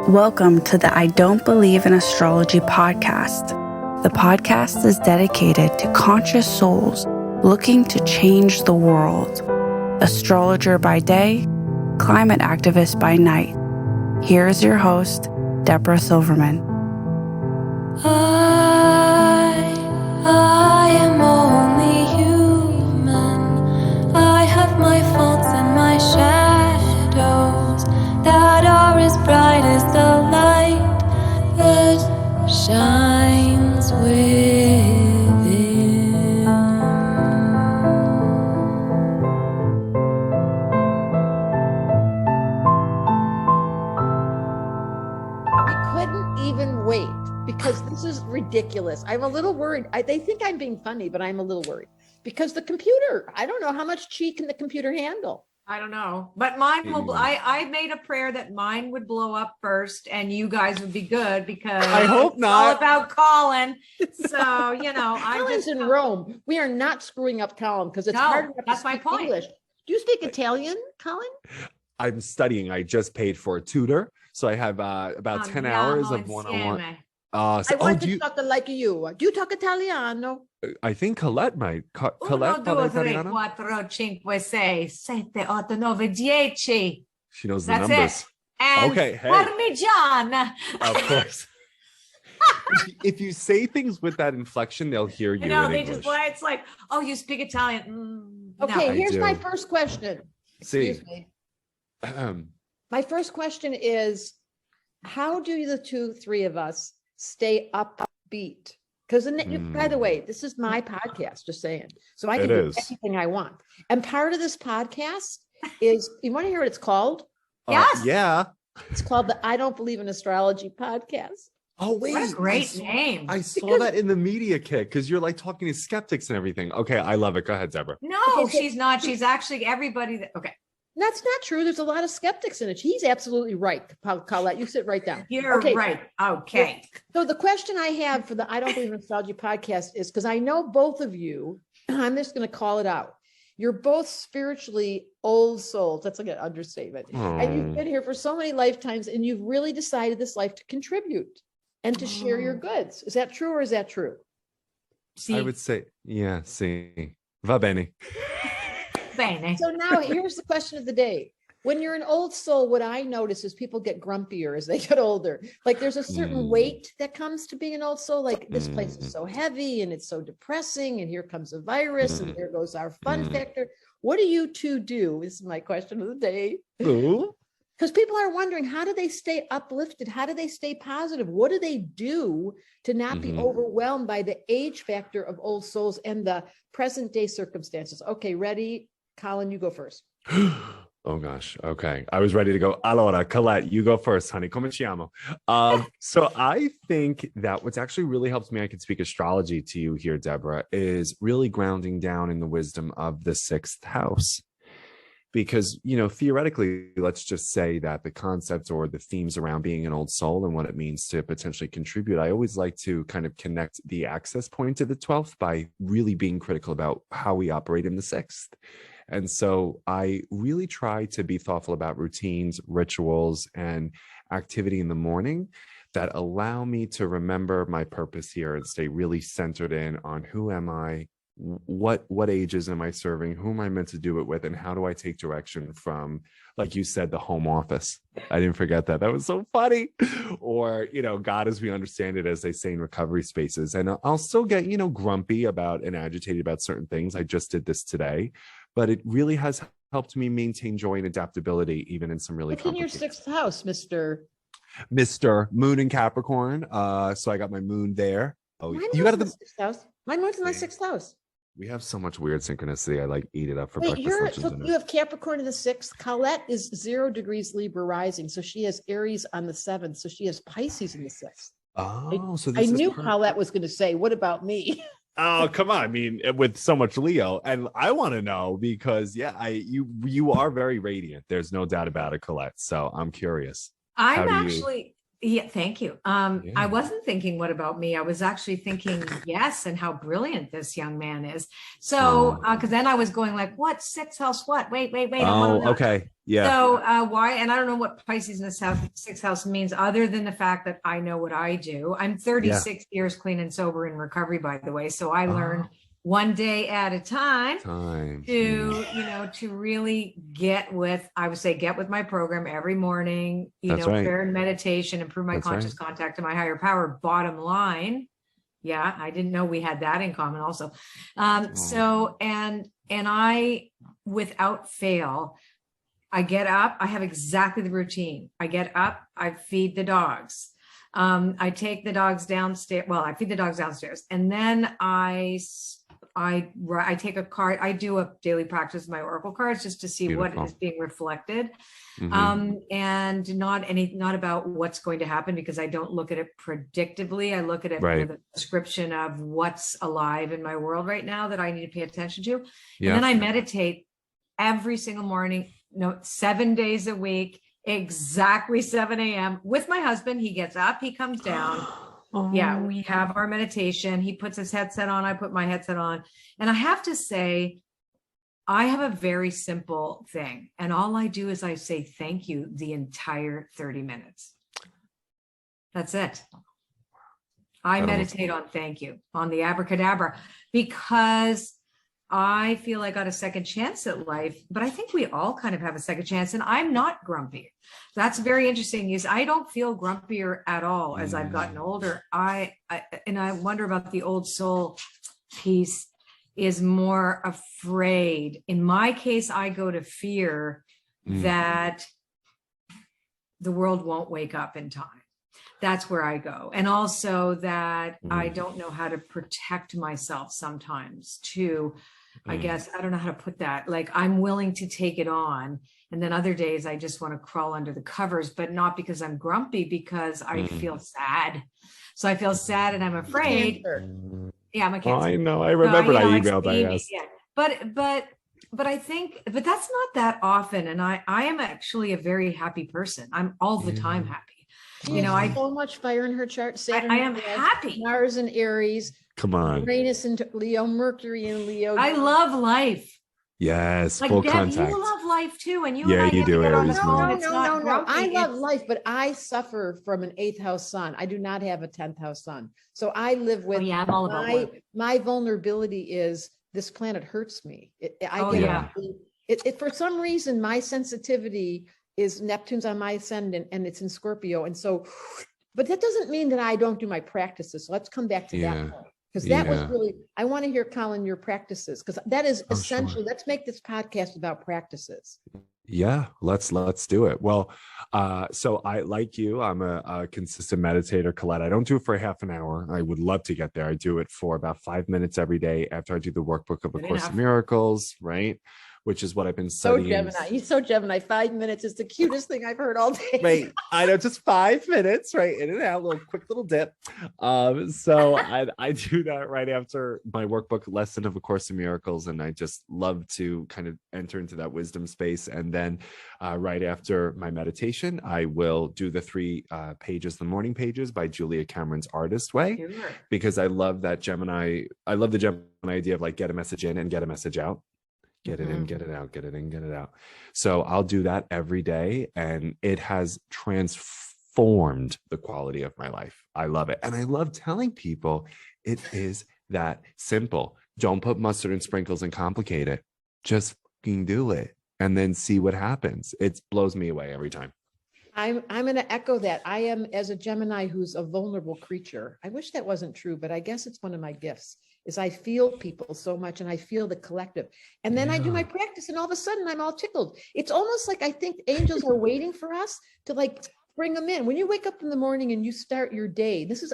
Welcome to the I Don't Believe in Astrology podcast. The podcast is dedicated to conscious souls looking to change the world. Astrologer by day, climate activist by night. Here is your host, Debra Silverman. I am only human. I have my faults and my shadows that are as bright as the light that shines within. We couldn't even wait because this is ridiculous. I'm a little worried. They think I'm being funny, but I'm a little worried because the computer, I don't know how much chi can the computer handle. I don't know, but mine will. I made a prayer that mine would blow up first, and you guys would be good because I hope it's not. all about Colin. So I'm Colin's just in Rome. We are not screwing up Colin because it's hard enough that's to my speak point. English. Do you speak Italian, Colin? I'm studying. I just paid for a tutor, so I have about 10 hours of one-on-one. I want to talk like you. Do you talk Italiano? I think Colette might. Colette, 1, 2, parla 3, italiano? 4, 5, 6, 7, 8, 9, 10. She knows the That's numbers. it. And Okay, hey. Parmigiana. Of course. if you say things with that inflection, they'll hear you. No, in they English. just play. It's like, oh, you speak Italian. Okay, No. here's do. my first question. Excuse me. My first question is, how do the three of us stay upbeat? Because by the way, this is my podcast, just saying. So I can do anything I want. And part of this podcast is, you want to hear what it's called? Yes. Yeah. It's called the I Don't Believe in Astrology podcast. Oh, wait. What a great name. I saw that in the media kit because you're like talking to skeptics and everything. Okay, I love it. Go ahead, Debra. No, Okay, she's not. She's actually everybody that. Okay. That's not true. There's a lot of skeptics in it. He's absolutely right, Colette. You sit right down. You're right. Okay. So the question I have for the I Don't Believe in Astrology podcast is, because I know both of you, I'm just going to call it out. You're both spiritually old souls. That's like an understatement. And you've been here for so many lifetimes, and you've really decided this life to contribute and to share your goods. Is that true or is that true? I would say, yeah, see. Va bene. Bene. So now here's the question of the day. When you're an old soul, what I notice is people get grumpier as they get older. Like there's a certain weight that comes to being an old soul. Like this place is so heavy and it's so depressing, and here comes a virus and there goes our fun factor. What do you two do? This is my question of the day. Because people are wondering, how do they stay uplifted? How do they stay positive? What do they do to not be overwhelmed by the age factor of old souls and the present day circumstances? Okay, ready? Colin, you go first. Oh gosh. Okay. I was ready to go. Allora, Colette, you go first, honey. Come ciamo. So I think that what's actually really helped me, I can speak astrology to you here, Debra, is really grounding down in the wisdom of the sixth house. Because, theoretically, let's just say that the concepts or the themes around being an old soul and what it means to potentially contribute, I always like to kind of connect the access point to the 12th by really being critical about how we operate in the sixth. And so I really try to be thoughtful about routines, rituals, and activity in the morning that allow me to remember my purpose here and stay really centered in on who am I, what ages am I serving, who am I meant to do it with, and how do I take direction from, like you said, the home office. I didn't forget that. That was so funny. Or, God as we understand it, as they say in recovery spaces. And I'll still get, grumpy about and agitated about certain things. I just did this today. But it really has helped me maintain joy and adaptability, even in some really What's in your sixth house, Mr. Moon in Capricorn. So I got my moon there. Oh, Mine you got the sixth house. Mine was in my sixth house. We have so much weird synchronicity. I like eat it up for Wait, breakfast. so you have Capricorn in the sixth. Colette is 0 degrees Libra rising, so she has Aries on the 7th. So she has Pisces in the 6th. Oh, so I knew Colette was going to say, "What about me?" Oh, come on. I mean, with so much Leo, and I want to know because you are very radiant. There's no doubt about it, Colette. So I'm curious. I'm actually, Yeah, thank you. Yeah. I wasn't thinking, what about me? I was actually thinking, yes, and how brilliant this young man is. So, because then I was going like, what, sixth house, what? Wait. I wanna know. Okay. Yeah. So why? And I don't know what Pisces in the sixth house means, other than the fact that I know what I do. I'm 36 years clean and sober in recovery, by the way. So I learned one day at a time to really get with my program every morning, prayer and meditation, improve my conscious contact to my higher power. Bottom line. Yeah. I didn't know we had that in common also. So, and I, without fail, I get up, I have exactly the routine. I get up, I feed the dogs. I take the dogs downstairs. Well, I feed the dogs downstairs, and then I take a card. I do a daily practice of my oracle cards just to see what is being reflected, and not about what's going to happen, because I don't look at it predictively. I look at it with a description of what's alive in my world right now that I need to pay attention to. And then I meditate every single morning, 7 days a week, exactly 7 a.m. with my husband. He gets up, he comes down. Yeah, we have our meditation. He puts his headset on, I put my headset on. And I have to say, I have a very simple thing. And all I do is I say thank you the entire 30 minutes. That's it. I meditate on thank you, on the abracadabra, because I feel I got a second chance at life, but I think we all kind of have a second chance, and I'm not grumpy. That's very interesting. Is I don't feel grumpier at all as I've gotten older. I wonder about the old soul piece, is more afraid. In my case, I go to fear that the world won't wake up in time. That's where I go. And also that I don't know how to protect myself sometimes too. I guess, I don't know how to put that. Like, I'm willing to take it on. And then other days I just want to crawl under the covers, but not because I'm grumpy, because I feel sad. So I feel sad and I'm afraid. Yeah, I'm a Cancer. I know. I remember I emailed, I guess. Yeah. But I think, but that's not that often. And I am actually a very happy person. I'm all the time happy. She has so much fire in her chart. Saturn, I am happy. Mars and Aries. Come on. Uranus and Leo, Mercury and Leo. I love life. Yes, like full Deb, contact. You love life too, and you. Yeah, and I you do, Aries. No. I love life, but I suffer from an 8th house sun. I do not have a 10th house sun, so I live with. I'm all about my vulnerability is this planet hurts me. For some reason, my sensitivity is Neptune's on my ascendant, and it's in Scorpio, and so. But that doesn't mean that I don't do my practices. So let's come back to that point. Because that was really, I want to hear, Colin, your practices, because that is essential. Sure. Let's make this podcast about practices. Yeah, let's do it. Well, so I, like you, I'm a consistent meditator, Colette. I don't do it for a half an hour. I would love to get there. I do it for about 5 minutes every day after I do the workbook of A Course in Miracles, right? Which is what I've been studying. So Gemini. He's so Gemini. 5 minutes is the cutest thing I've heard all day. Right. I know, just 5 minutes, right? In and out, quick little dip. So I do that right after my workbook lesson of A Course in Miracles. And I just love to kind of enter into that wisdom space. And then right after my meditation, I will do the 3 pages, the morning pages by Julia Cameron's Artist Way, because I love that Gemini. I love the Gemini idea of like, get a message in and get a message out. Get it in, get it out, get it in, get it out. So I'll do that every day, and it has transformed the quality of my life. I love it. And I love telling people it is that simple. Don't put mustard and sprinkles and complicate it. Just fucking do it and then see what happens. It blows me away every time. I'm going to echo that. I am, as a Gemini who's a vulnerable creature. I wish that wasn't true, but I guess it's one of my gifts. Is I feel people so much, and I feel the collective. And then I do my practice, and all of a sudden I'm all tickled. It's almost like I think angels are waiting for us to like bring them in. When you wake up in the morning and you start your day, this is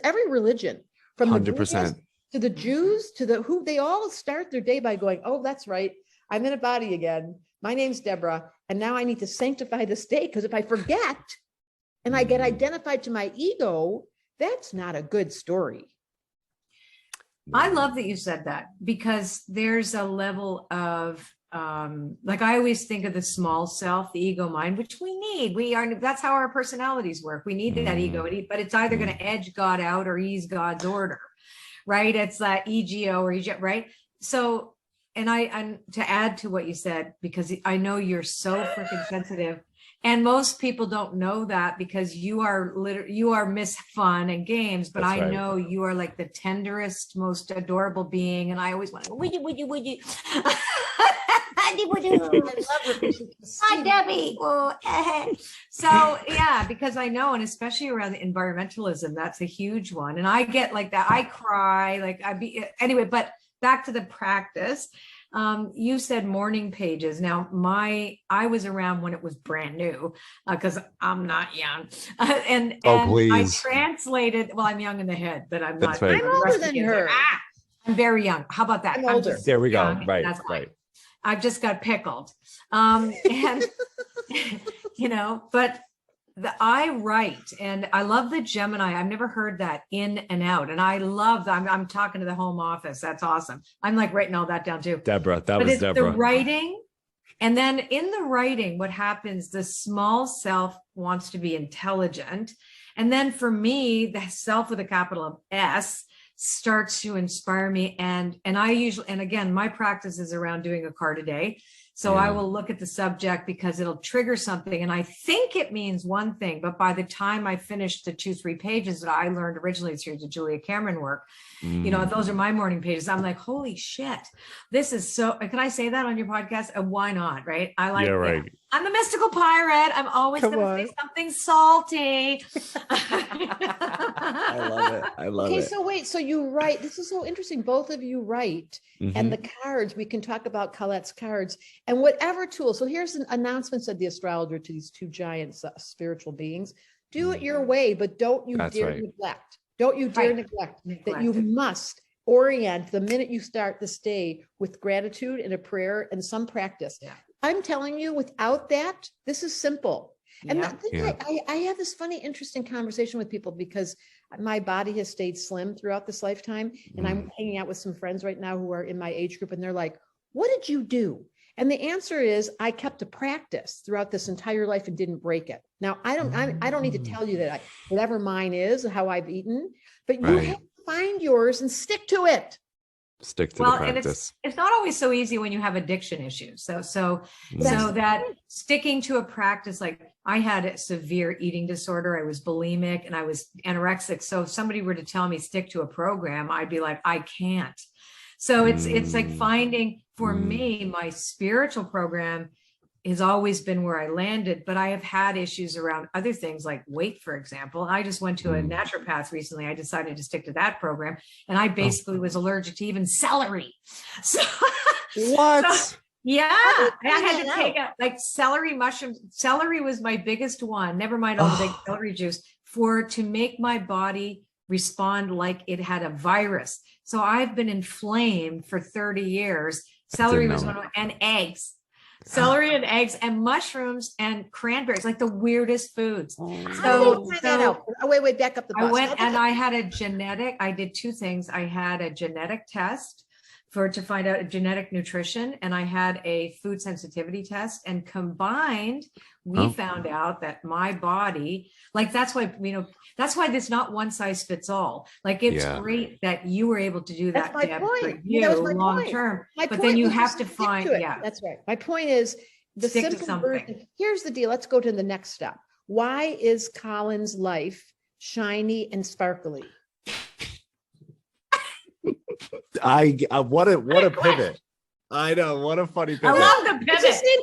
every religion, from 100%. The Buddhists to the Jews to the who, they all start their day by going, oh, that's right, I'm in a body again. My name's Debra, and now I need to sanctify this day, because if I forget and I get identified to my ego, that's not a good story. I love that you said that, because there's a level of like I always think of the small self, the ego mind, which we need. That's how our personalities work. We need that ego, but it's either going to edge God out or ease God's order, right? It's that EGO or EGO, right? So, and to add to what you said, because I know you're so freaking sensitive, and most people don't know that because you are Miss Fun and Games, but I know you are like the tenderest, most adorable being. And I always want to go, would you? Hi, Debbie. So yeah, because I know, and especially around the environmentalism, that's a huge one. And I get like that. I cry, anyway, but back to the practice. You said morning pages. Now I was around when it was brand new, because I'm not young. And I translated, well, I'm young in the head, but I'm not. I'm older than her. I'm very young. How about that? I'm older. There we go. Young. Right. That's right. I've just got pickled. And but I write, and I love the Gemini. I've never heard that in and out. And I love that. I'm talking to the home office. That's awesome. I'm like writing all that down too. Deborah, was Deborah. The writing. And then in the writing, what happens, the small self wants to be intelligent. And then for me, the self with a capital of S starts to inspire me. And I usually, and again, my practice is around doing a card a day. So I will look at the subject because it'll trigger something. And I think it means one thing, but by the time I finish the 2-3 pages that I learned originally through the Julia Cameron work, those are my morning pages. I'm like, holy shit, this is so, can I say that on your podcast? Why not? Right. I like, right. I'm a mystical pirate. I'm always going to say something salty. I love it. I love it. Okay, so wait, so you write, this is so interesting. Both of you write, and the cards, we can talk about Colette's cards and whatever tool. So here's an announcements of the astrologer to these two giant spiritual beings. Do it your way, but don't you dare neglect. Don't you dare neglect that you must orient the minute you start this day with gratitude and a prayer and some practice. Yeah. I'm telling you, without that, this is simple. And I have this funny, interesting conversation with people because my body has stayed slim throughout this lifetime. And I'm hanging out with some friends right now who are in my age group, and they're like, what did you do? And the answer is I kept a practice throughout this entire life and didn't break it. Now, I don't need to tell you that whatever mine is, how I've eaten, but you have to find yours and stick to it. Stick to the practice. And it's not always so easy when you have addiction issues. So that sticking to a practice, like I had a severe eating disorder. I was bulimic and I was anorexic. So if somebody were to tell me stick to a program, I'd be like, I can't. So it's like finding, for me, my spiritual program has always been where I landed, but I have had issues around other things like weight, for example. I just went to a naturopath recently. I decided to stick to that program, and I basically was allergic to even celery. So what? I had to take out celery mushrooms. Celery was my biggest one. Never mind all the big celery juice to make my body respond like it had a virus. So I've been inflamed for 30 years. Celery was one of and eggs. Celery and eggs and mushrooms and cranberries, like the weirdest foods. Wait, back up the bus. I went and I had I did two things. I had a genetic test to find out genetic nutrition, and I had a food sensitivity test, and combined, we found out that my body, that's why there's not one size fits all. Like it's great that you were able to do that, Deb, for you long term, but then you have to find, that's right. My point is the simple version. Here's the deal. Let's go to the next step. Why is Colin's life shiny and sparkly? What a pivot. I know, what a funny pivot. I love the pivot. It's the same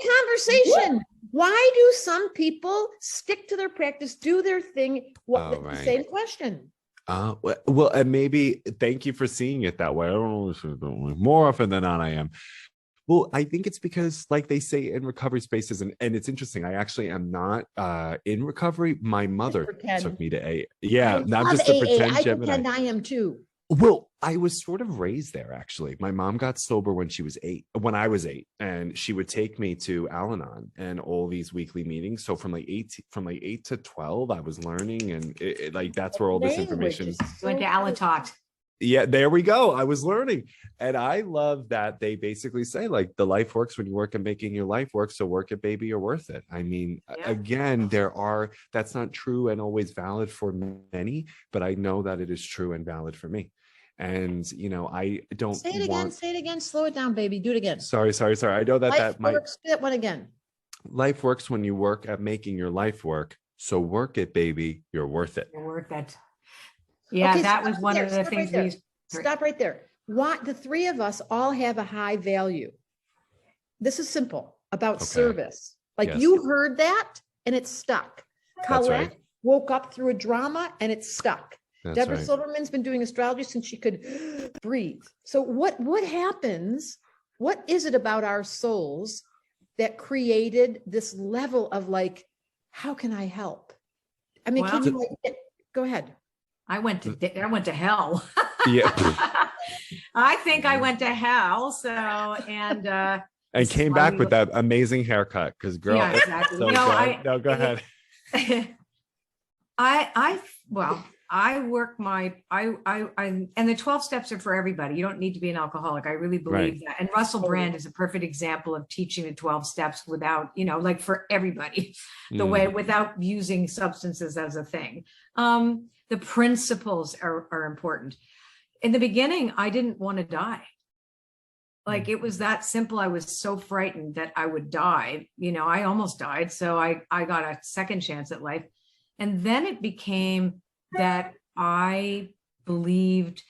conversation. Why do some people stick to their practice, do their thing? The same question. Well, and maybe thank you for seeing it that way. I don't know, more often than not I am. Well, I think it's because, like they say in recovery spaces, and it's interesting, I actually am not in recovery. My mother took me to AA. Yeah, not just to pretend. I pretend I am too. Well, I was sort of raised there, actually. My mom got sober when I was 8, and she would take me to Al-Anon and all these weekly meetings. So from 8 to 12, I was learning, and that's where all this information. Went to Alatot. Yeah, there we go. I was learning. And I love that they basically say, like, the life works when you work at making your life work. So work it, baby, you're worth it. I mean, again, that's not true and always valid for many, but I know that it is true and valid for me. And, you know, I don't Say it again. Slow it down, baby. Do it again. Sorry. I know that works. That one again. Life works when you work at making your life work. So work it, baby. You're worth it. You're worth it. Yeah, Okay, that was one of the things we used. Stop right there. What the three of us all have a high value. This is simple about service. Like you heard that and it's stuck. Colette woke up through a drama and it's stuck. Debra Silverman's been doing astrology since she could breathe. So what happens? What is it about our souls that created this level of like, how can I help? I mean, can you go ahead? I went to hell. Yeah. I think I went to hell. So, and came back with that amazing haircut. Cause girl, yeah, exactly. So go ahead. I work and the 12 steps are for everybody. You don't need to be an alcoholic. I really believe that. And Russell Brand is a perfect example of teaching the 12 steps without, you know, like for everybody, the way without using substances as a thing. The principles are important. In the beginning, I didn't want to die. Like it was that simple. I was so frightened that I would die. You know, I almost died. So I got a second chance at life. And then it became that I believed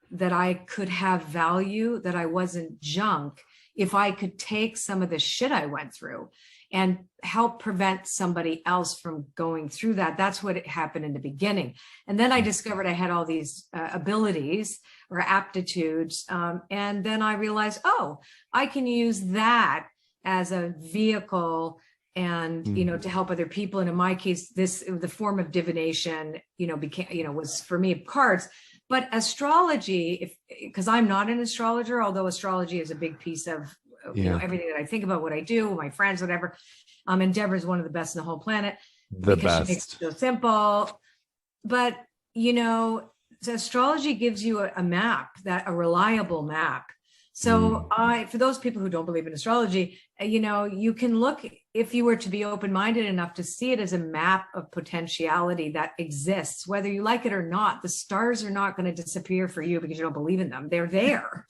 that I could have value, that I wasn't junk, if I could take some of the shit I went through and help prevent somebody else from going through that. That's what happened in the beginning. And then I discovered I had all these abilities or aptitudes. And then I realized, oh, I can use that as a vehicle and, you know, to help other people. And in my case, the form of divination, you know, was for me cards, but astrology, because I'm not an astrologer, although astrology is a big piece of, you know, everything that I think about, what I do, my friends, whatever. And Debra is one of the best in the whole planet. The best. She makes it so simple. But, you know, so astrology gives you a map, a reliable map. So for those people who don't believe in astrology, you know, you can look, if you were to be open-minded enough to see it as a map of potentiality that exists, whether you like it or not. The stars are not going to disappear for you because you don't believe in them. They're there.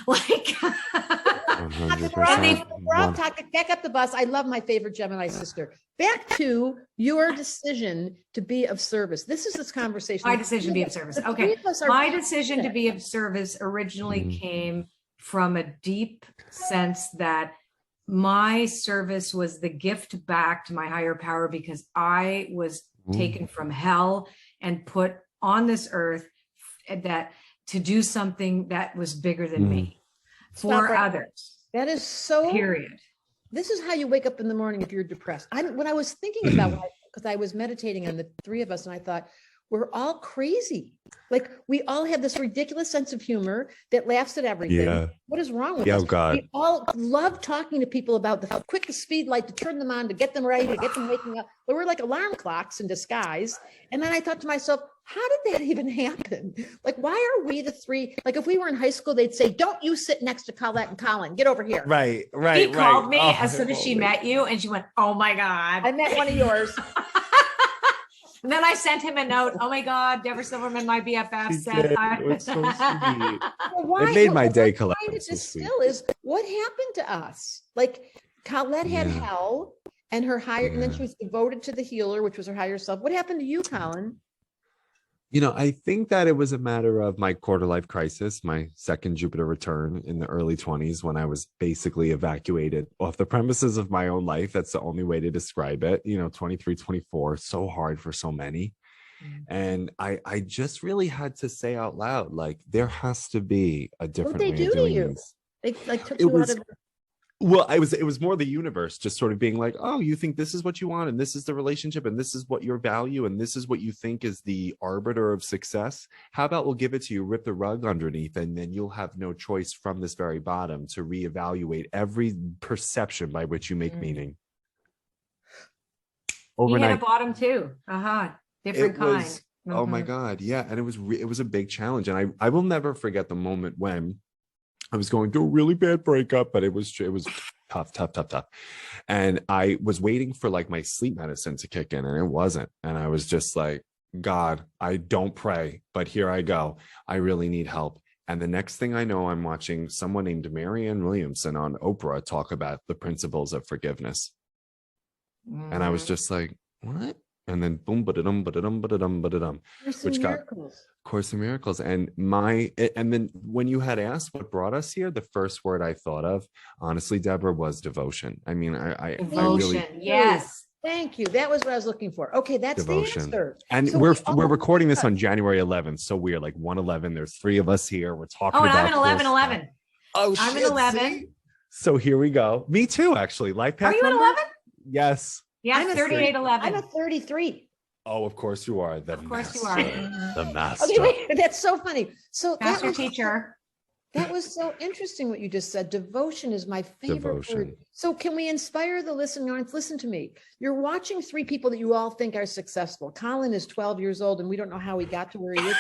Like, back up the bus. I love my favorite Gemini sister. Back to your decision to be of service. This conversation. My decision to be of service. Okay. My decision to be of service originally came from a deep sense that my service was the gift back to my higher power, because I was taken from hell and put on this earth that to do something that was bigger than me for others. That is so period. This is how you wake up in the morning if you're depressed. When I was thinking about because I was meditating on the three of us, and I thought, we're all crazy. Like we all have this ridiculous sense of humor that laughs at everything. Yeah. What is wrong with us? Oh God. We all love talking to people about the quickest speed light to turn them on, to get them ready, to get them waking up. But we're like alarm clocks in disguise. And then I thought to myself, how did that even happen? Like, why are we the three? Like if we were in high school, they'd say, don't you sit next to Colette and Colin, get over here. Right. He called me as soon as she met you, and she went, oh my God. I met one of yours. And then I sent him a note. Oh my God, Debra Silverman, my BFF, said, it was so sweet. It made my day, Colette. Still is what happened to us. Like Colette had hell and her higher, and then she was devoted to the healer, which was her higher self. What happened to you, Colin? You know, I think that it was a matter of my quarter life crisis, my second Jupiter return in the early 20s, when I was basically evacuated off the premises of my own life. That's the only way to describe it. You know, 23, 24, so hard for so many. And I just really had to say out loud, like, there has to be a different way of doing this. They like took you out of. Well, it was more the universe just sort of being like, oh, you think this is what you want, and this is the relationship, and this is what your value, and this is what you think is the arbiter of success. How about we'll give it to you, rip the rug underneath, and then you'll have no choice from this very bottom to reevaluate every perception by which you make meaning. Overnight. You had a bottom too. Different kind. Oh my God. Yeah. And it was a big challenge. And I will never forget the moment when I was going through a really bad breakup, but it was tough. And I was waiting for like my sleep medicine to kick in, and it wasn't. And I was just like, God, I don't pray, but here I go. I really need help. And the next thing I know, I'm watching someone named Marianne Williamson on Oprah talk about the principles of forgiveness. And I was just like, what? And then boom, ba-da-dum, ba-da-dum, ba-da-dum, ba-da-dum, which got Course in Miracles. And then when you had asked what brought us here, the first word I thought of, honestly, Debra, was devotion. I mean, Devotion. I really, Yes. Thank you. That was what I was looking for. Okay, that's devotion. the answer. And So we're recording this on January 11th. So we're like 111. There's 3 of us here. We're talking about. I'm an 11-11. Oh, I'm shit, an 11. see? So here we go. Me too, actually. Life path. Are you an number? 11? Yes. Yeah, I'm a 38-11. I'm a 33. Oh, of course you are. Of course you are. The master. Okay, wait, that's so funny. So Master teacher. That was so interesting what you just said. Devotion is my favorite word. So can we inspire the listeners? Listen to me. You're watching 3 people that you all think are successful. Colin is 12 years old, and we don't know how he got to where he is.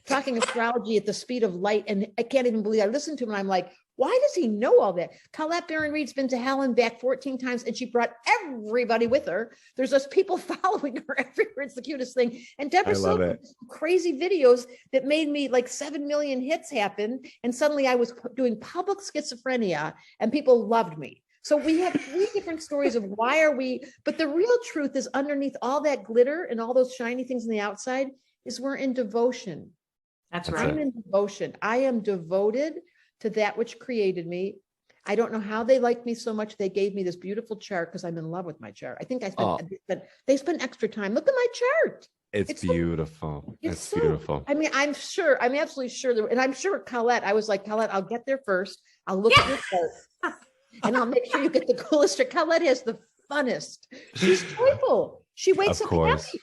Talking astrology at the speed of light. And I can't even believe I listened to him. And I'm like, why does he know all that? Colette Baron-Reid's been to hell and back 14 times, and she brought everybody with her. There's just people following her everywhere. It's the cutest thing. And Debra Silverman, crazy videos that made me like 7 million hits happen. And suddenly I was doing public schizophrenia, and people loved me. So we have 3 different stories of why are we, but the real truth is underneath all that glitter and all those shiny things on the outside is we're in devotion. That's right. I'm in devotion. I am devoted to that which created me. I don't know how they liked me so much. They gave me this beautiful chart because I'm in love with my chart. I think they spent extra time. Look at my chart. It's beautiful. It's beautiful. I mean, I'm absolutely sure. And I'm sure Colette, I was like, Colette, I'll get there first. I'll look at your chart and I'll make sure you get the coolest chart. Colette has the funnest. She's joyful. She wakes up happy.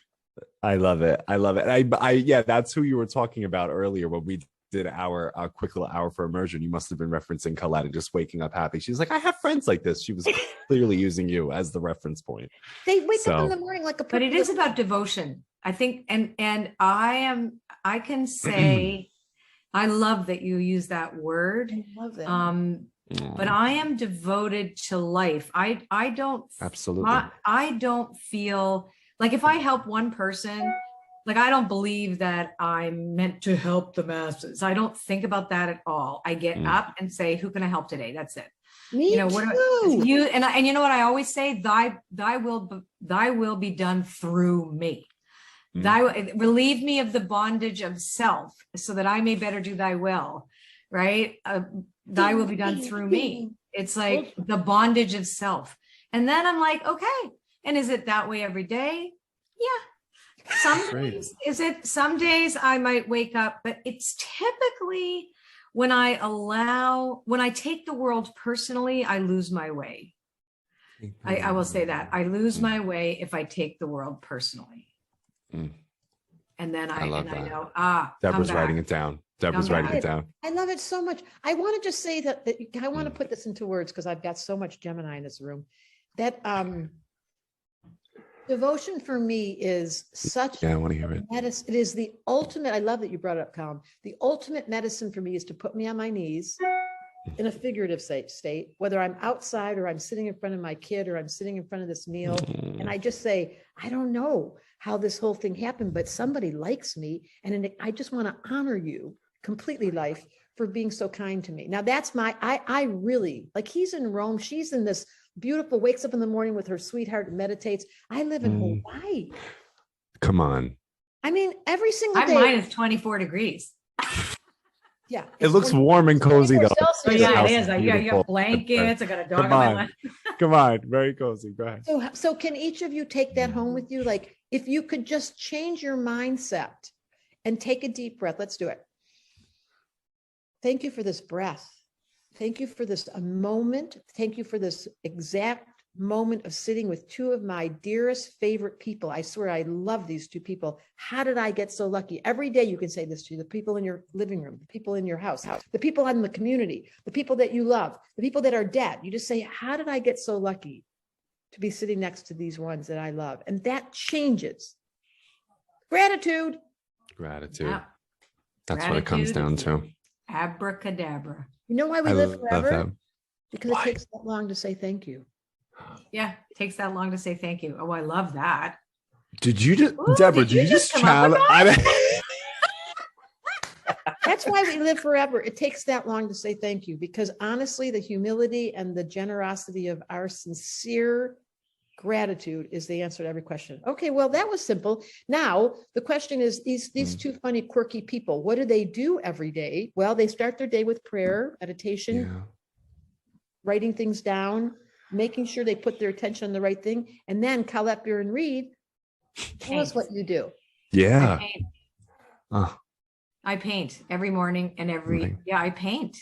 I love it. Yeah, that's who you were talking about earlier when we did our quick little hour for immersion. You must have been referencing Colette and just waking up happy. She's like, I have friends like this. She was clearly using you as the reference point. They wake up in the morning like a. But it is about devotion, I think, and I can say, I love that you use that word. I love it. But I am devoted to life. I don't absolutely. I don't feel like if I help one person. Like, I don't believe that I'm meant to help the masses. I don't think about that at all. I get up and say, who can I help today? That's it. Me too. And you know what I always say? Thy will be done through me. Relieve me of the bondage of self so that I may better do thy will, right? Thy will be done through me. It's like the bondage of self. And then I'm like, okay. And is it that way every day? Yeah. Some days I might wake up, but it's typically when I take the world personally, I lose my way. I will say that I lose my way if I take the world personally. And then I know, Debra's writing it down. Debra's writing it down. I love it so much. I want to just say that I want to put this into words because I've got so much Gemini in this room that, devotion for me is such. Yeah, I want to hear it. Medicine. It is the ultimate. I love that you brought it up, Colin. The ultimate medicine for me is to put me on my knees in a figurative state, whether I'm outside or I'm sitting in front of my kid or I'm sitting in front of this meal. And I just say, I don't know how this whole thing happened, but somebody likes me. And I just want to honor you completely, life, for being so kind to me. Now that's I really, like, he's in Rome. She's in this beautiful, wakes up in the morning with her sweetheart and meditates. I live in Hawaii. Come on. I mean, every single day. Mine is 24 degrees. Yeah. It looks warm and cozy though. Oh, yeah, it is. You got blankets. I got a dog on my lap. Come on. Very cozy. Go ahead. So can each of you take that home with you? Like, if you could just change your mindset and take a deep breath. Let's do it. Thank you for this breath. Thank you for this moment. Thank you for this exact moment of sitting with 2 of my dearest favorite people. I swear I love these 2 people. How did I get so lucky? Every day you can say this to the people in your living room, the people in your house, the people in the community, the people that you love, the people that are dead. You just say, how did I get so lucky to be sitting next to these ones that I love? And that changes. Gratitude. Gratitude. Yeah. That's what it comes down to. Abracadabra. You know why we I live love forever? that. Because it takes that long to say thank you. Yeah, takes that long to say thank you. Oh, I love that. Did you just, Ooh, Deborah? did you Did you just just come up with challenge? That's why we live forever. It takes that long to say thank you, because honestly, the humility and the generosity of our sincere gratitude is the answer to every question. Okay, well, that was simple. Now, the question is, these two funny, quirky people, what do they do every day? Well, they start their day with prayer, meditation, Yeah. writing things down, making sure they put their attention on the right thing. And then Colette Baron-Reid, tell us what you do. Yeah. I paint every morning and Amazing. I paint.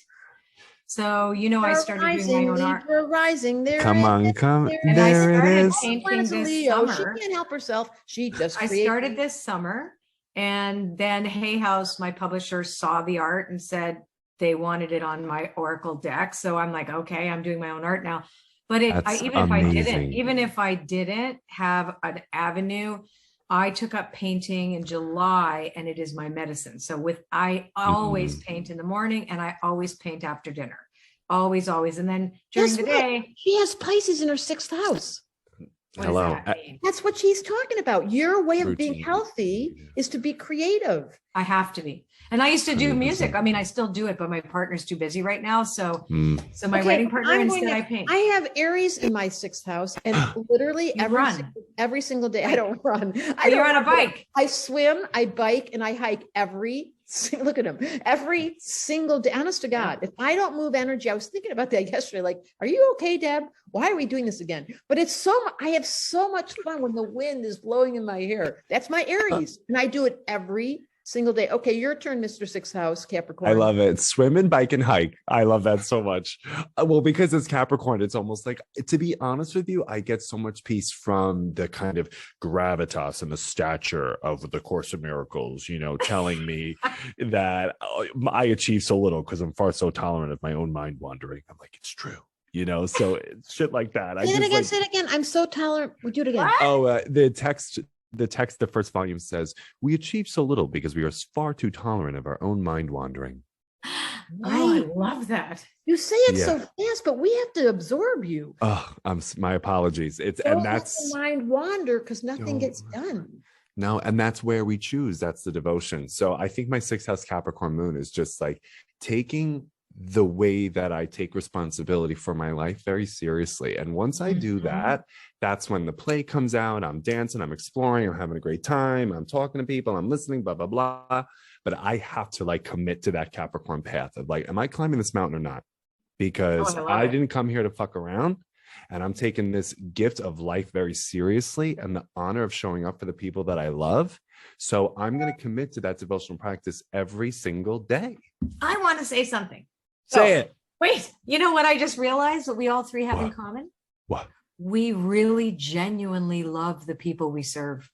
So, I started doing my own art. Libra rising. There Come on, And I there it started is. painting Planets of this Leo. She summer. can't help herself. She just I created. started this summer, and then Hay House, my publisher, saw the art and said they wanted it on my Oracle deck. So I'm like, okay, I'm doing my own art now. But That's even if I didn't have an avenue, I took up painting in July, and it is my medicine. So I always paint in the morning, and I always paint after dinner. Always. And then during Guess the what? day. She has Pisces in her 6th house. What Hello. does that mean? That's what she's talking about. Your way of being Routine. healthy is to be creative. I have to be. And I used to do 100%. music. I mean, I still do it, but my partner's too busy right now. So Mm. my writing partner, I paint. I have Aries in my 6th house, and literally every single day. I don't run. You're on a bike. I swim, I bike, and I hike look at him, every single day. Honest to God, if I don't move energy, I was thinking about that yesterday. Like, are you okay, Deb? Why are we doing this again? But I have so much fun when the wind is blowing in my hair. That's my Aries, and I do it every single day. Okay, your turn, Mr. 6th House, Capricorn. I love it. Swim and bike and hike. I love that so much. Well, because it's Capricorn, it's almost like, to be honest with you, I get so much peace from the kind of gravitas and the stature of the Course of Miracles, telling me that I achieve so little because I'm far so tolerant of my own mind wandering. I'm like, it's true. So it's shit like that. Say it again. I'm so tolerant. We do it again. Oh, the first volume says, we achieve so little because we are far too tolerant of our own mind wandering. Oh, I love that. You say it so fast, but we have to absorb you. Oh, my apologies. Don't let the mind wander because nothing gets done. No, and that's where we choose. That's the devotion. So I think my 6th house Capricorn moon is just like taking the way that I take responsibility for my life very seriously. And once I do that, that's when the play comes out. I'm dancing, I'm exploring, I'm having a great time, I'm talking to people, I'm listening, blah, blah, blah. But I have to commit to that Capricorn path of am I climbing this mountain or not? Because I didn't come here to fuck around. And I'm taking this gift of life very seriously and the honor of showing up for the people that I love. So I'm going to commit to that devotional practice every single day. I want to say something. Say it. Wait, you know what I just realized that we all three have in common? What? We really genuinely love the people we serve.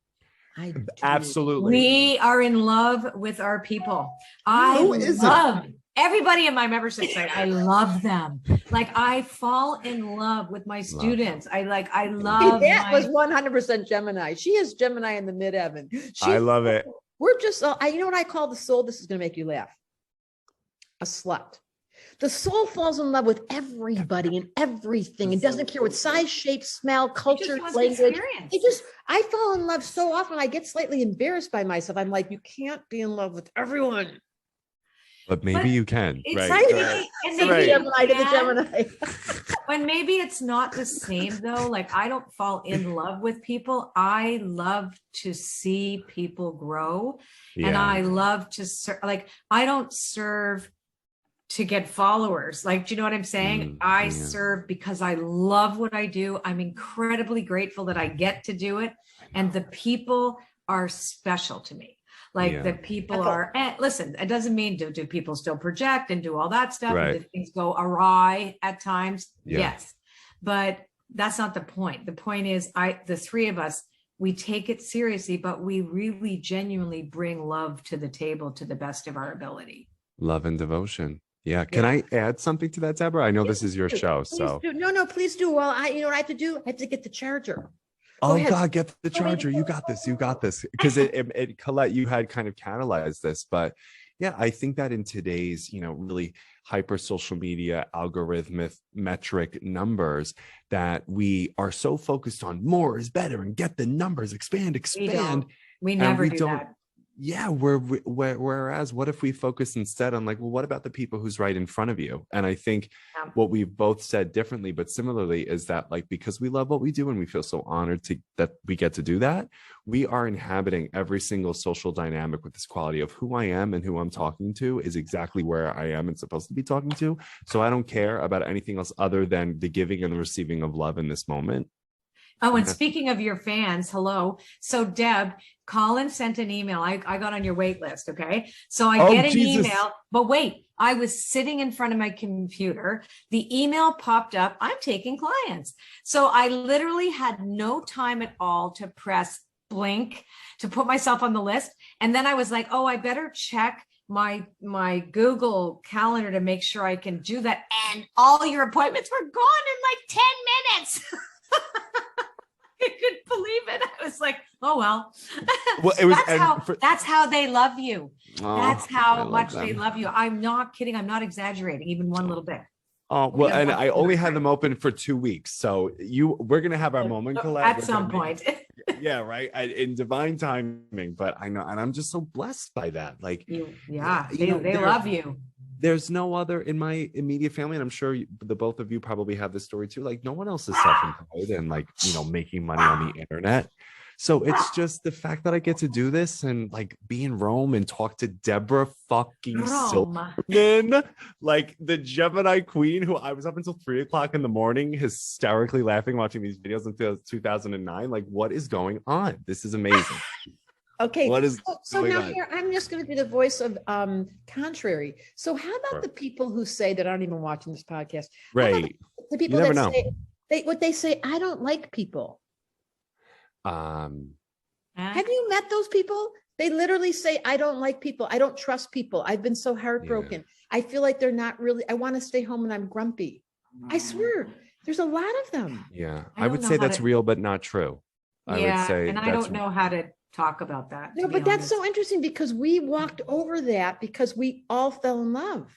I do. Absolutely. We are in love with our people. I love everybody in my membership site. I love them. I fall in love with my students. I love that was 100% Gemini. She is Gemini in the midheaven. I love it. We're just, you know what I call the soul? This is going to make you laugh. A slut. The soul falls in love with everybody and everything and doesn't care what size, shape, smell, culture, language. I fall in love so often. I get slightly embarrassed by myself. I'm like, you can't be in love with everyone. But maybe you can. Right. Gemini to the Gemini. When maybe it's not the same though. I don't fall in love with people. I love to see people grow. Yeah. And I love to serve. I don't serve to get followers. Do you know what I'm saying? I serve because I love what I do. I'm incredibly grateful that I get to do it. And the people are special to me. The people are, listen, it doesn't mean do people still project and do all that stuff? Right. Do things go awry at times? Yeah. Yes. But that's not the point. The point is the three of us, we take it seriously, but we really genuinely bring love to the table to the best of our ability. Love and devotion. Yeah. Can I add something to that, Deborah? I know this is your show. So No, please do. Well, you know what I have to do? I have to get the charger. Oh ahead. God, get the Go ahead. charger. You got this. You got this. Because Colette, you had kind of catalyzed this, but yeah, I think that in today's, really hyper social media, algorithmic metric numbers, that we are so focused on more is better and get the numbers, expand. We never do that. Yeah, whereas what if we focus instead on what about the people who's right in front of you? And I think what we've both said differently but similarly is that because we love what we do and we feel so honored that we get to do that, we are inhabiting every single social dynamic with this quality of who I am and who I'm talking to is exactly where I am and supposed to be talking to. So I don't care about anything else other than the giving and the receiving of love in this moment. Oh, and speaking of your fans, hello. So Deb, Colin sent an email. I got on your wait list. Okay. So I get an email, but wait, I was sitting in front of my computer. The email popped up. I'm taking clients. So I literally had no time at all to press blink to put myself on the list. And then I was like, oh, I better check my Google calendar to make sure I can do that. And all your appointments were gone in 10 minutes. I couldn't believe it. I was like, oh, well, it was, that's how they love you. Oh, that's how much they love you. I'm not kidding. I'm not exaggerating even one little bit. Oh, well, and I only had them open for 2 weeks. So we're going to have our moment, Colette. At some point. Yeah, right. In divine timing. But I know, and I'm just so blessed by that. They love you. There's no other in my immediate family, and I'm sure the both of you probably have this story too. No one else is self-employed and making money on the internet. So it's just the fact that I get to do this and be in Rome and talk to Debra fucking Silverman, the Gemini queen, who I was up until 3 o'clock in the morning, hysterically laughing, watching these videos until 2009. What is going on? This is amazing. Okay. What is so now here, I'm just going to be the voice of contrary. So how about the people who say that aren't even watching this podcast? Right. The people that say, they say, I don't like people. Have you met those people? They literally say, I don't like people. I don't trust people. I've been so heartbroken. Yeah. I feel like they're not really, I want to stay home and I'm grumpy. I swear, there's a lot of them. Yeah. I would say that's real, but not true. I would say, and I don't know how to talk about that. No, but that's so interesting because we walked over that because we all fell in love.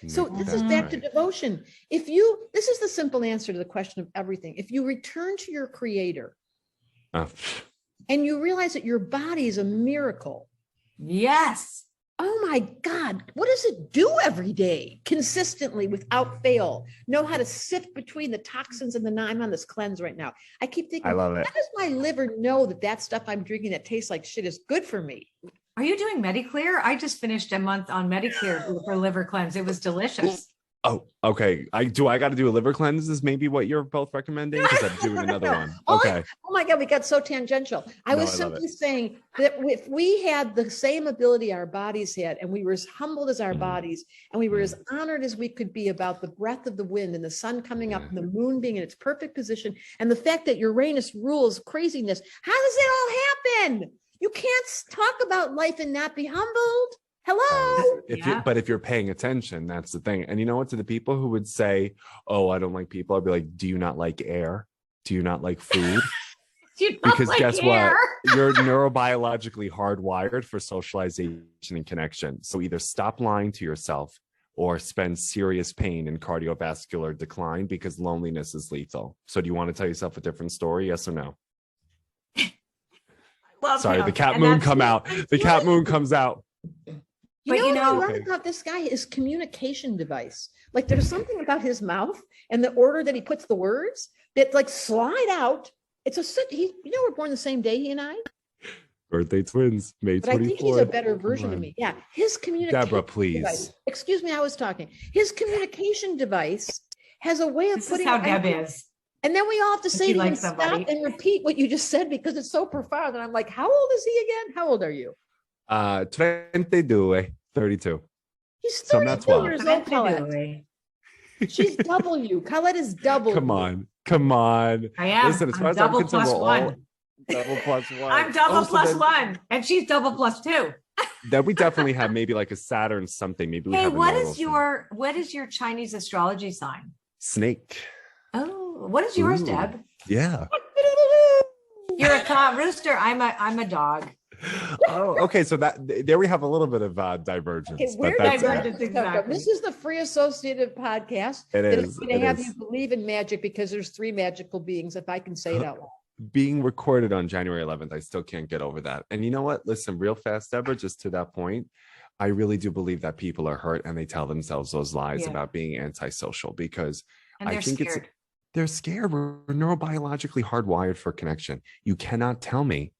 So this is back to devotion. This is the simple answer to the question of everything. If you return to your creator and you realize that your body is a miracle. Yes. Oh my God, what does it do every day consistently without fail? Know how to sift between the toxins and I'm on this cleanse right now. I keep thinking, I love it. How does my liver know that stuff I'm drinking that tastes like shit is good for me? Are you doing Mediclear? I just finished a month on Mediclear for liver cleanse. It was delicious. Oh, okay. I got to do a liver cleanse is maybe what you're both recommending because I'm doing another one. Okay. Oh my God, we got so tangential. I was simply saying that if we had the same ability our bodies had, and we were as humbled as our bodies, and we were as honored as we could be about the breath of the wind and the sun coming up and the moon being in its perfect position, and the fact that Uranus rules craziness, how does it all happen? You can't talk about life and not be humbled. Hello. But if you're paying attention, that's the thing. And you know what? To the people who would say, "Oh, I don't like people," I'd be like, "Do you not like air? Do you not like food?" Because guess air? What? You're neurobiologically hardwired for socialization and connection. So either stop lying to yourself or spend serious pain and cardiovascular decline because loneliness is lethal. So do you want to tell yourself a different story? Yes or no? Sorry, the cat moon come out. The cat moon comes out. What I love about this guy is communication device. There's something about his mouth and the order that he puts the words that slide out. We're born the same day, he and I. Birthday twins, May 24th. But I think he's a better version of me. Yeah, his communication Debra, please. Device, excuse me, I was talking. His communication device has a way of putting. This is how Deb is. And then we all have to say to him, stop and repeat what you just said because it's so profound. And I'm like, how old is he again? How old are you? 32. He's 32 years old, Colette. She's double you. Colette is double. Come on. I am. Listen, as far as I'm concerned, we're all double plus one. I'm double plus one, and she's double plus two. Then we definitely have maybe a Saturn something. Maybe we have. What is your Chinese astrology sign? Snake. Oh, what is yours, Deb? Yeah. You're a rooster. I'm a dog. Oh, okay. So there we have a little bit of divergence. Okay, but we're that's divergent. Exactly. This is the free associative podcast. It that is. going to have you believe in magic because there's 3 magical beings, if I can say it out loud. Being recorded on January 11th, I still can't get over that. And you know what? Listen, real fast, Debra, just to that point, I really do believe that people are hurt and they tell themselves those lies about being antisocial because I think scared. They're scared. We're neurobiologically hardwired for connection. You cannot tell me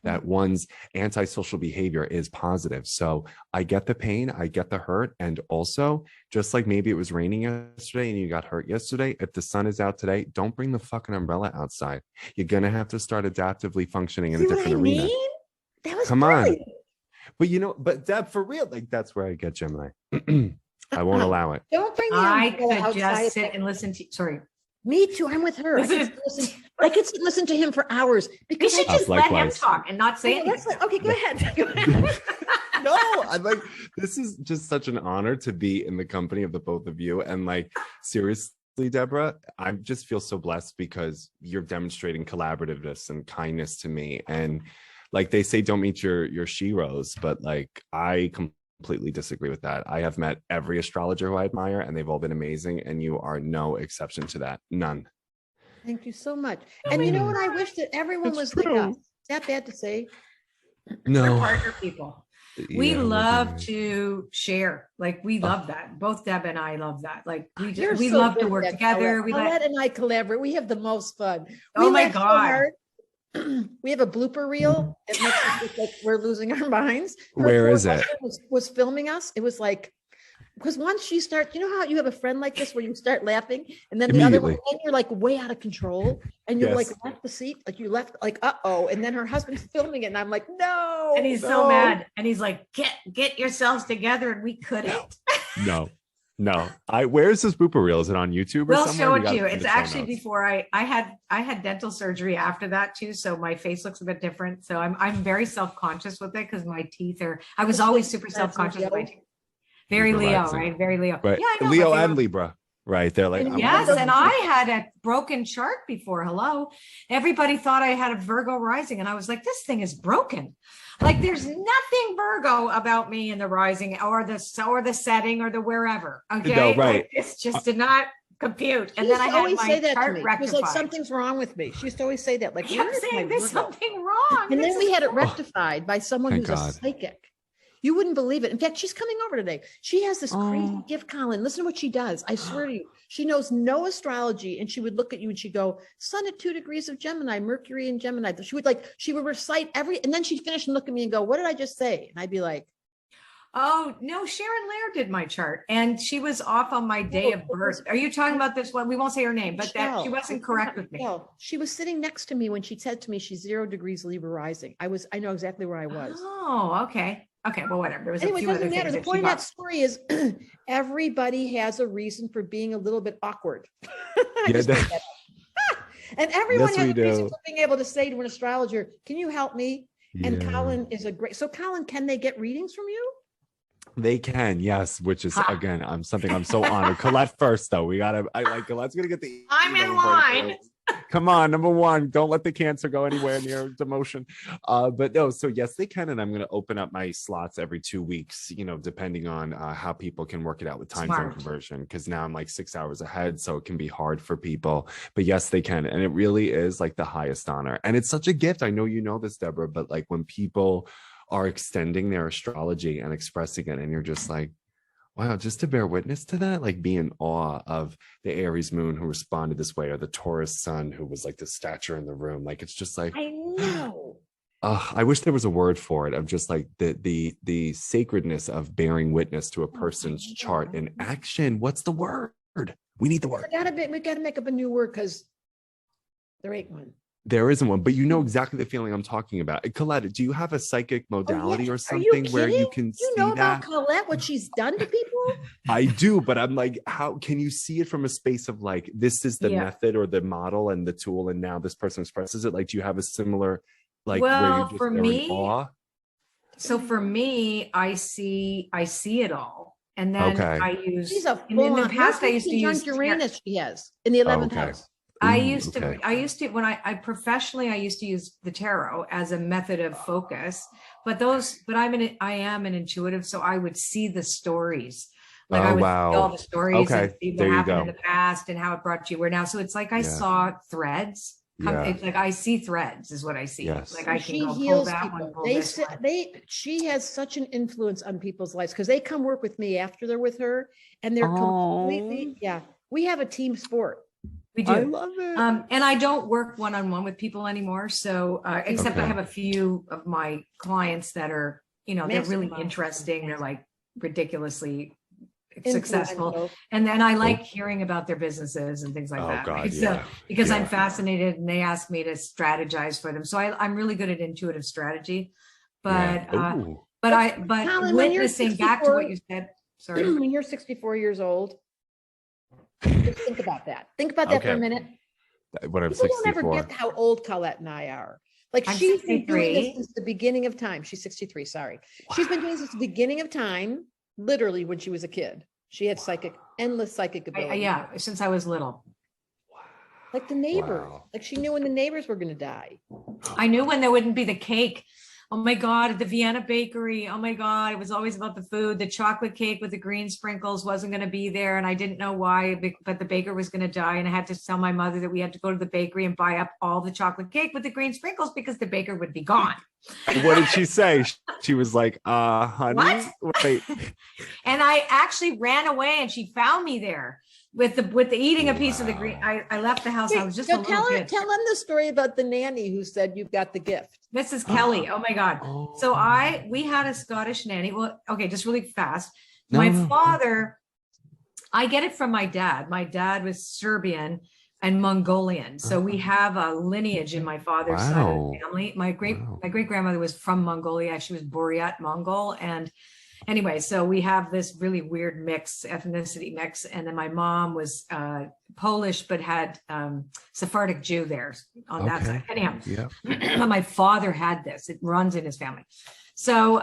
that one's antisocial behavior is positive. So I get the pain, I get the hurt. And also, just like maybe it was raining yesterday and you got hurt yesterday, if the sun is out today, don't bring the fucking umbrella outside. You're going to have to start adaptively functioning in a different arena. That was Come brilliant. on. But Deb, for real, like that's where I get Gemini. I won't allow it. Don't bring the I umbrella could outside. just sit and listen to. Sorry. Me too. I'm with her. I could listen to him for hours We because should just let him talk and not say anything. Okay, go ahead. Go ahead. No, I'm like, this is just such an honor to be in the company of the both of you. And like, seriously, Debra, I just feel so blessed because you're demonstrating collaborativeness and kindness to me. And like they say, don't meet your sheroes, but like I completely disagree with that. I have met every astrologer who I admire and they've all been amazing. And you are no exception to that. None. Thank you so much. And you know what? I wish that everyone was like us. Is that bad to say? No. We're partner people. We love to share. Like we love that. Both Deb and I love that. Like we love to work together. Colette and I collaborate. We have the most fun. Oh my God. We have a blooper reel. It makes us look like we're losing our minds. Where is it? Was filming us. It was like, because once she starts, you know how you have a friend like this where you start laughing and then the other one, and you're like way out of control and you're like left the seat, like you left like, uh-oh. And then her husband's filming it and I'm like, no. And he's so mad. And he's like, get yourselves together. And we couldn't. No. Where's this blooper reel? Is it on YouTube or we'll somewhere? We'll show it to you. It's actually before I had dental surgery after that too. So my face looks a bit different. So I'm very self-conscious with it because my teeth I was always super self-conscious with my teeth. Very Leo, right? Very Leo. Right. Yeah, I know. Leo and Libra. Right. They're like, yes. And I had a broken chart before. Hello. Everybody thought I had a Virgo rising. And I was like, this thing is broken. Like there's nothing Virgo about me in the rising or the setting or the wherever. Okay. No, right. Like, it's just did not compute. And then I had my chart rectified. It was like something's wrong with me. She used to always say that. Like, I'm saying there's something wrong. And then we had it rectified by someone who's a psychic. You wouldn't believe it. In fact, she's coming over today. She has this crazy gift, Colin. Listen to what she does. I swear to you, she knows no astrology. And she would look at you and she'd go, Sun at 2 degrees of Gemini, Mercury in Gemini. She would recite and then she'd finish and look at me and go, what did I just say? And I'd be like, oh, no, Sharon Lair did my chart. And she was off on my day of birth. Are you talking about this one? We won't say her name, but that she wasn't correct with me. She was sitting next to me when she said to me, she's 0 degrees Libra rising. I know exactly where I was. Oh, okay. Okay, well, whatever. There was a few other things. The point of that story is everybody has a reason for being a little bit awkward. And everyone has a reason for being able to say to an astrologer, can you help me? Yeah. And Colin is so Colin, can they get readings from you? They can, yes, which is again, I'm so honored. Colette first, though. Colette's gonna get the I'm in line. Come on, number one, don't let the Cancer go anywhere near demotion. But no, so yes, they can, and I'm going to open up my slots every 2 weeks, depending on how people can work it out with time zone conversion, because now I'm like 6 hours ahead, so it can be hard for people. But yes, they can, and it really is like the highest honor, and it's such a gift. I know you know this, Debra, but like when people are extending their astrology and expressing it, and you're just like, wow, just to bear witness to that, like be in awe of the Aries moon who responded this way, or the Taurus sun who was like the stature in the room. Like, it's just like, I know. I wish there was a word for it, of just like the sacredness of bearing witness to a person's chart in action. What's the word? We need the word. We got to make up a new word because there ain't one. There isn't one, but you know exactly the feeling I'm talking about. Colette, do you have a psychic modality or something where you can see that? You know about Colette, what she's done to people? I do, but I'm like, how can you see it from a space of like, this is the method or the model and the tool, and now this person expresses it? Like, do you have a similar, like, where you're just for in me, awe? So for me, I see it all. And then I use, she's a in the past, I used to use Uranus. She has in the 11th house. I Ooh, used okay. to, when I professionally, I used to use the tarot as a method of focus, but I am an intuitive. So I would see the stories. Like I Oh, would see all wow. the stories and Okay. see what There you happened in go. the past and how it brought you where now. So it's like I Yeah. saw threads come. Yeah. It's like I see threads is what I see. Yes. Like I can She go pull heals that one, people. pull this one. She has such an influence on people's lives because they come work with me after they're with her and they're completely, yeah. We have a team sport. We do. I love it. And I don't work one-on-one with people anymore. So, except I Okay. have a few of my clients that are, they're really Masterminds. interesting. They're like ridiculously successful. Influential. And then I like hearing about their businesses and things like Oh, that. God, right? yeah. So, because I'm Yeah. fascinated and they ask me to strategize for them. So I'm really good at intuitive strategy, but, Yeah. Ooh. but Colin, when you're witnessing back to 64 what you said, sorry. When you're 64 years old, just think about that. Think about that for a Okay. minute. When I'm People don't ever 64. get how old Colette and I are. Like I'm she's been doing 63. this since the beginning of time. She's 63, sorry. She's been doing this since the beginning of time, literally when she was a kid. She had endless psychic ability. Yeah, since I was little. Like the neighbors. Wow. Like she knew when the neighbors were going to die. I knew when there wouldn't be the cake. Oh my God, at the Vienna bakery. Oh my God, it was always about the food. The chocolate cake with the green sprinkles wasn't going to be there. And I didn't know why, but the baker was going to die. And I had to tell my mother that we had to go to the bakery and buy up all the chocolate cake with the green sprinkles because the baker would be gone. What did she say? She was like, honey. What? Wait. And I actually ran away and she found me there with the eating a piece of the green. Wow. I left the house. I was just a Now little kid. tell them the story about the nanny who said you've got the gift. Mrs. Kelly. Oh my God. Oh. So we had a Scottish nanny. Well, okay, just really fast. No, My no. father, I get it from my dad. My dad was Serbian and Mongolian. So we have a lineage in my father's side of Wow. the family. My great Wow. grandmother was from Mongolia. She was Buryat Mongol. And anyway, so we have this really weird ethnicity mix. And then my mom was Polish, but had Sephardic Jew there on that Okay. side. Anyhow, Yeah. my father had this. It runs in his family. So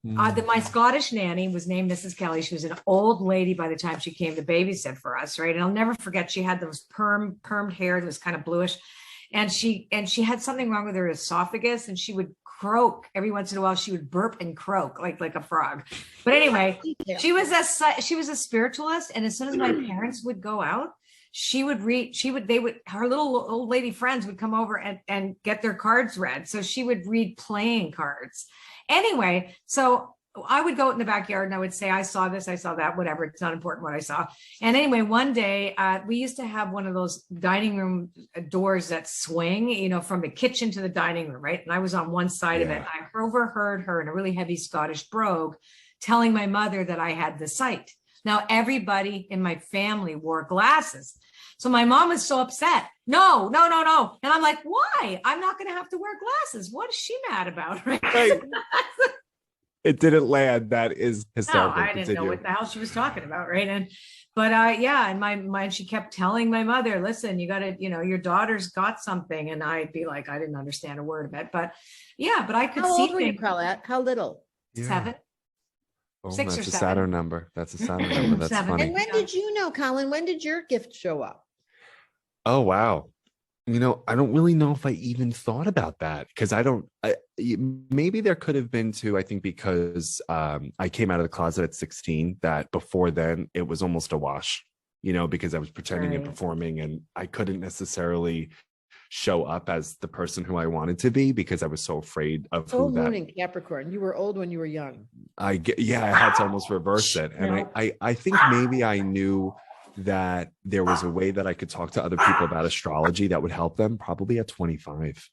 my Scottish nanny was named Mrs. Kelly. She was an old lady by the time she came to babysit for us, right? And I'll never forget, she had those permed hair that was kind of bluish. And she had something wrong with her esophagus, and she would croak every once in a while. She would burp and croak like a frog. But anyway, she was a spiritualist. And as soon as my parents would go out, her little old lady friends would come over and get their cards read. So she would read playing cards. Anyway, so I would go out in the backyard and I would say, I saw this, I saw that, whatever. It's not important what I saw. And anyway, one day we used to have one of those dining room doors that swing, from the kitchen to the dining room, right? And I was on one side of it. I overheard her in a really heavy Scottish brogue telling my mother that I had the sight. Now, everybody in my family wore glasses. So my mom was so upset. No. And I'm like, why? I'm not going to have to wear glasses. What is she mad about? Right. It didn't land. That is No, hysterical. I didn't know what the hell she was talking about. Right. And in my she kept telling my mother, listen, you got to, your daughter's got something. And I'd be like, I didn't understand a word of it. But I could How see old were you, things. Colette? How little? Yeah. 7. Oh, 6 or that's a 7. Saturn number. That's a Saturn number. That's 7. funny. And when did you know, Colin? When did your gift show up? Oh, wow. I don't really know if I even thought about that because maybe there could have been too, I think because I came out of the closet at 16, that before then it was almost a wash, because I was pretending and Right. performing and I couldn't necessarily show up as the person who I wanted to be because I was so afraid of Full who that. moon in Capricorn. You were old when you were young. I had to almost reverse it. And I think maybe I knew that there was a way that I could talk to other people about astrology that would help them probably at 25.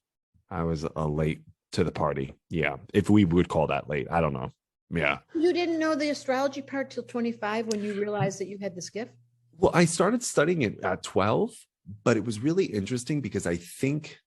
I was late to the party. Yeah. If we would call that late. I don't know. Yeah. You didn't know the astrology part till 25 when you realized that you had this gift? Well, I started studying it at 12, but it was really interesting because I think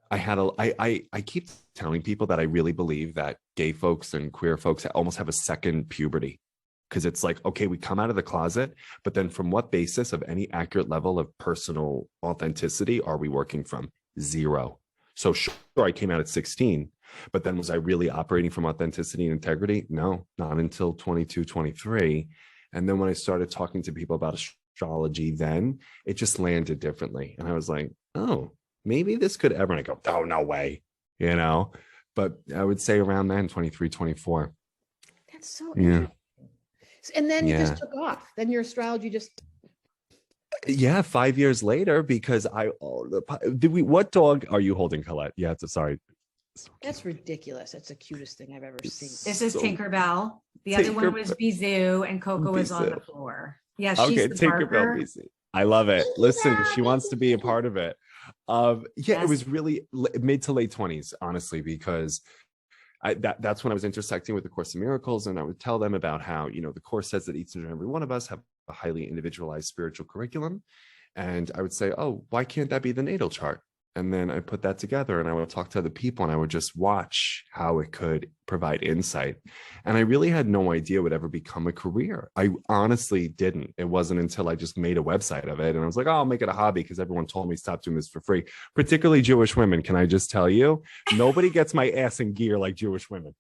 I had I keep telling people that I really believe that gay folks and queer folks almost have a second puberty. Because it's like, okay, we come out of the closet, but then from what basis of any accurate level of personal authenticity are we working from? 0. So sure, I came out at 16, but then was I really operating from authenticity and integrity? No, not until 22, 23. And then when I started talking to people about astrology then, it just landed differently. And I was like, oh, maybe this could ever. And I go, oh, no way, you know? But I would say around then, 23, 24. That's so Yeah. interesting. And then you Yeah. just took off. Then your astrology just. Yeah, 5 years later, because what dog are you holding, Colette? Yeah, sorry. So That's ridiculous. That's the cutest thing I've ever seen. This is so- Tinkerbell. The other one was Bizou, and Coco was on the floor. Yeah, she's Okay, the Tinkerbell Barker. BC. I love it. Listen, she wants to be a part of it. Yeah, Yes. it was really mid to late 20s, honestly, because that's when I was intersecting with the Course in Miracles, and I would tell them about how, you know, the Course says that each and every one of us have a highly individualized spiritual curriculum. And I would say, oh, why can't that be the natal chart? And then I put that together and I would talk to other people and I would just watch how it could provide insight. And I really had no idea it would ever become a career. I honestly didn't. It wasn't until I just made a website of it. And I was like, oh, I'll make it a hobby because everyone told me stop doing this for free, particularly Jewish women. Can I just tell you, nobody gets my ass in gear like Jewish women.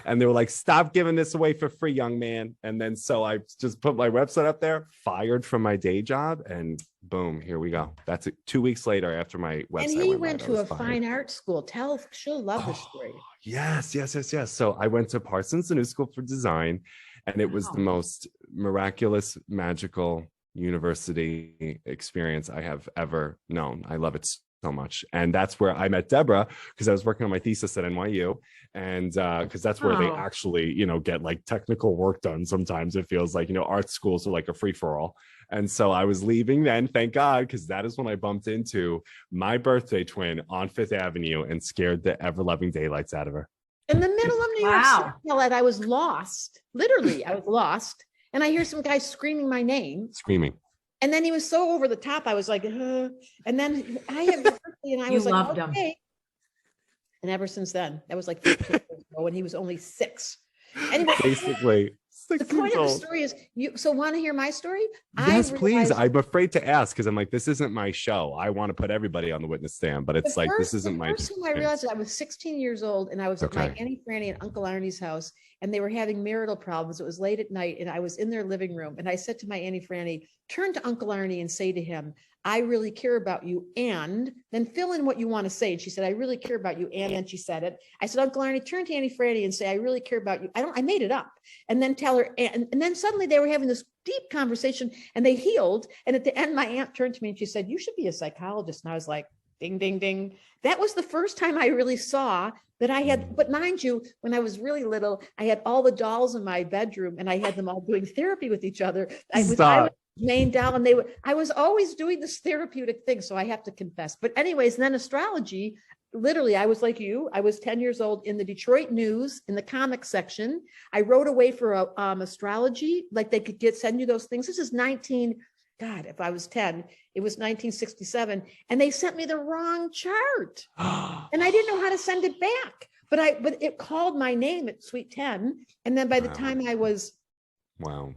And they were like, stop giving this away for free, young man. And then so I just put my website up there, fired from my day job, and boom, here we go. That's it. 2 weeks later after my website. And he went went live, to I a was fired. fine art school. She'll love this story. Yes. So I went to Parsons, the New School for Design, and it was the most miraculous, magical university experience I have ever known. I love it so much. And that's where I met Debra, because I was working on my thesis at NYU. And because that's where they actually, you know, get like technical work done. Sometimes it feels like, you know, art schools are like a free-for-all. And so I was leaving then, thank God, because that is when I bumped into my birthday twin on Fifth Avenue and scared the ever-loving daylights out of her. In the middle of New York City, Colette, I was lost. Literally, I was lost. And I hear some guy screaming my name. Screaming. And then he was so over the top. I was like, and then I had birthday and I was like, loved okay. him. And ever since then, that was like 15 years ago when he was only 6. Anyway, Basically, the 6 point years of the old. story is you. So want to hear my story? Yes, I please. realized- I'm afraid to ask because I'm like, this isn't my show. I want to put everybody on the witness stand, but it's like, this isn't my. The first time I realized it, I was 16 years old and I was at my Auntie Franny and Uncle Arnie's house and they were having marital problems. It was late at night and I was in their living room and I said to my Auntie Franny, turn to Uncle Arnie and say to him, I really care about you, and then fill in what you want to say. And she said, I really care about you. And then she said it. I said, Uncle Arnie, turn to Auntie Franny and say, I really care about you. I made it up. And then tell her, and then suddenly they were having this deep conversation and they healed. And at the end, my aunt turned to me and she said, you should be a psychologist. And I was like, ding, ding, ding. That was the first time I really saw that I had, but mind you, when I was really little, I had all the dolls in my bedroom and I had them all doing therapy with each other. I was main doll and I was always doing this therapeutic thing. So I have to confess, but anyways, then astrology, literally, I was like you, I was 10 years old in the Detroit News in the comic section. I wrote away for astrology, like they could send you those things. This is if I was 10, it was 1967 and they sent me the wrong chart and I didn't know how to send it back, but it called my name at Sweet 10. And then by the time I was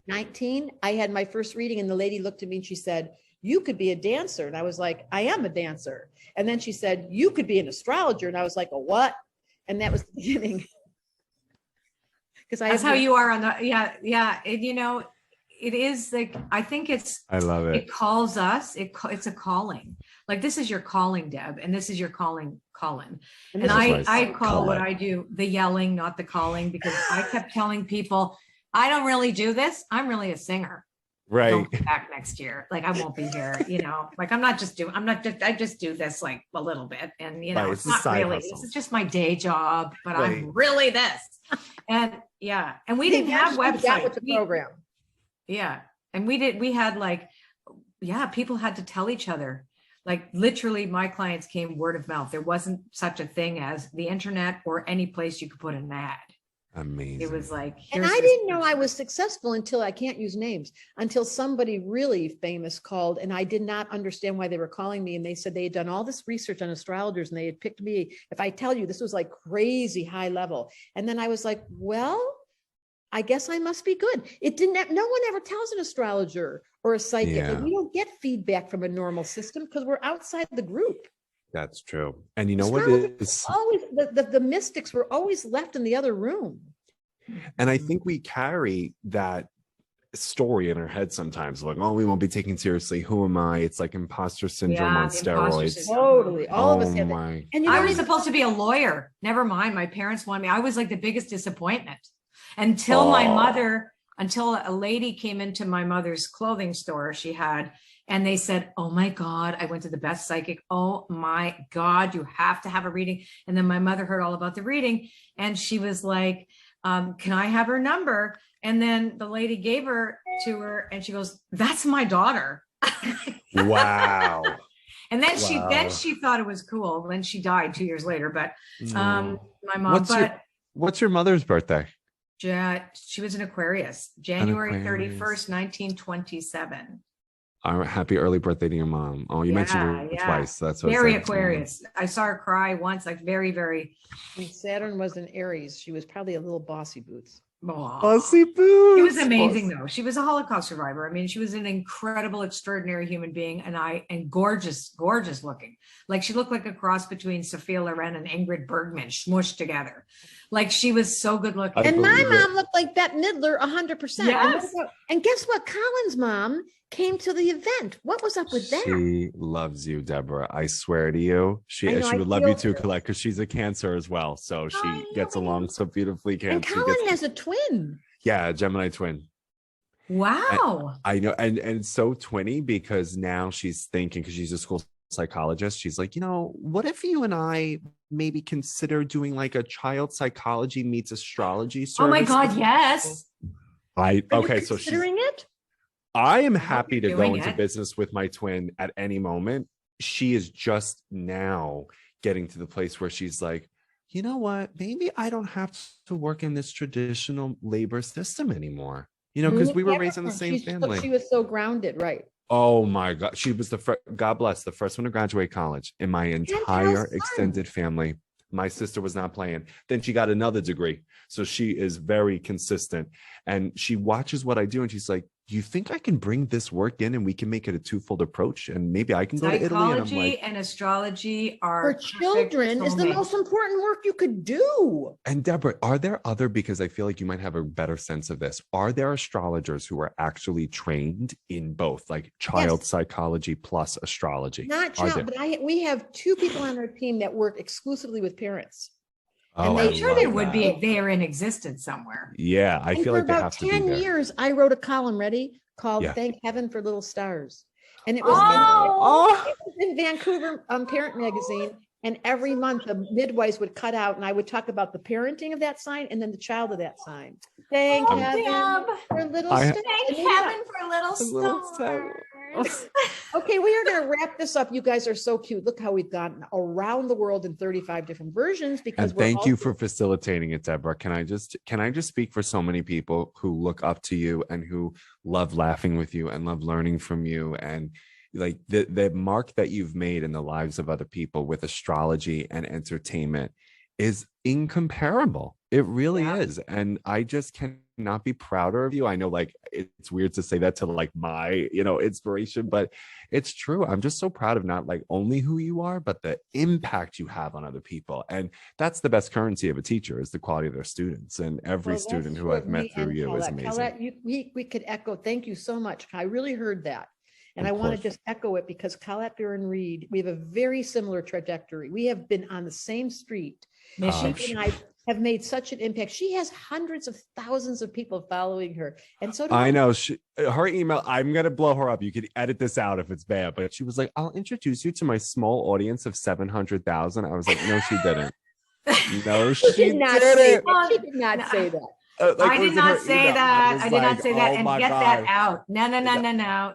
19, I had my first reading and the lady looked at me and she said, you could be a dancer. And I was like, I am a dancer. And then she said, you could be an astrologer. And I was like, a what? And that was the beginning. That's how you are on the, yeah. And, you know, it is like, I think I love it. It calls us, it's a calling. Like this is your calling, Deb, and this is your calling, Colin. And I call what I do the yelling, not the calling, because I kept telling people, I don't really do this. I'm really a singer. Right. Don't come back next year. Like I won't be here, you know, like I just do this like a little bit. And, you know, it's not really, this is just my day job, but I'm really this. And yeah. And we didn't have websites. With the program. Yeah. And we had like, people had to tell each other. Like literally my clients came word of mouth. There wasn't such a thing as the internet or any place you could put an ad. Amazing. It was like, and I didn't know I was successful until I can't use names, until somebody really famous called, and I did not understand why they were calling me. And they said they had done all this research on astrologers and they had picked me. If I tell you, this was like crazy high level. And then I was like, well, I guess I must be good. No one ever tells an astrologer or a psychic. Yeah. We don't get feedback from a normal system because we're outside the group. That's true. And you know what is always the mystics were always left in the other room. And I think we carry that story in her head sometimes, like, oh, we won't be taken seriously. Who am I? It's like imposter syndrome on imposter steroids. syndrome. Totally. All of us Oh have that. my. And you I know, was supposed to be a lawyer. Never mind. My parents wanted me. I was like the biggest disappointment until until a lady came into my mother's clothing store she had, and they said, oh my God, I went to the best psychic. Oh my God, you have to have a reading. And then my mother heard all about the reading, and she was like, can I have her number? And then the lady gave her to her, and she goes, that's my daughter. Wow. And then she thought it was cool. Then she died 2 years later. But my mom, what's your mother's birthday? She was an Aquarius, January 31st, 1927. Happy early birthday to your mom. Oh, you mentioned her twice. That's what very Aquarius. I saw her cry once, like very, very. when Saturn was in Aries, she was probably a little bossy boots. Bossy boots. She was amazing though. She was a Holocaust survivor. I mean, she was an incredible, extraordinary human being, and gorgeous, gorgeous looking. Like she looked like a cross between Sophia Loren and Ingrid Bergman smushed together. Like she was so good looking. And my mom looked like Bette Midler 100%. Yes. And guess what? Colin's mom came to the event. What was up with that? She loves you, Deborah. I swear to you. She would love you too, Colette, because she's a Cancer as well. So she gets along so beautifully. And Colin has a twin. Yeah, Gemini twin. Wow. I know. And it's so twinny because now she's thinking, because she's a school psychologist, she's like, what if you and I maybe consider doing like a child psychology meets astrology service? Oh my God, yes. So she's considering it? I am happy to go doing into it. business with my twin at any moment. She is just now getting to the place where she's like, you know what? Maybe I don't have to work in this traditional labor system anymore. Because we were raised in the same family. She was so grounded, right? Oh my God. She was God bless, the first one to graduate college in my entire extended family. My sister was not playing. Then she got another degree. So she is very consistent. And she watches what I do and she's like, you think I can bring this work in and we can make it a twofold approach? And maybe I can go to Italy. Psychology and astrology are for children is the most important work you could do. And Deborah, are there other, because I feel like you might have a better sense of this, are there astrologers who are actually trained in both, like child psychology plus astrology? Not child, but we have two people on our team that work exclusively with parents. Oh, I'm sure there would be. They are in existence somewhere. Yeah, I feel like they have to be there. For about 10 years, I wrote a column called "Thank Heaven for Little Stars," and it was in Vancouver Parent Magazine. And every month, the midwives would cut out, and I would talk about the parenting of that sign and then the child of that sign. Thank heaven for little stars. Thank heaven for little stars. Okay, we are going to wrap this up. You guys are so cute. Look how we've gotten around the world in 35 different versions. Because thank you for facilitating it, Deborah. Can I just speak for so many people who look up to you and who love laughing with you and love learning from you, and like the mark that you've made in the lives of other people with astrology and entertainment is incomparable. It really is. And I just cannot be prouder of you. I know, like, it's weird to say that to like my, inspiration, but it's true. I'm just so proud of not like only who you are, but the impact you have on other people. And that's the best currency of a teacher, is the quality of their students. And every student who I've met through you is amazing. Colette, we could echo. Thank you so much. I really heard that. And I want to just echo it because Colette Baron-Reid, we have a very similar trajectory. We have been on the same street. She and I have made such an impact. She has hundreds of thousands of people following her. And so do I know her email. I'm going to blow her up. You could edit this out if it's bad, but she was like, I'll introduce you to my small audience of 700,000. I was like, no, she didn't. No, she didn't. She did not say that. I did not say that. I did not say that. And get that out.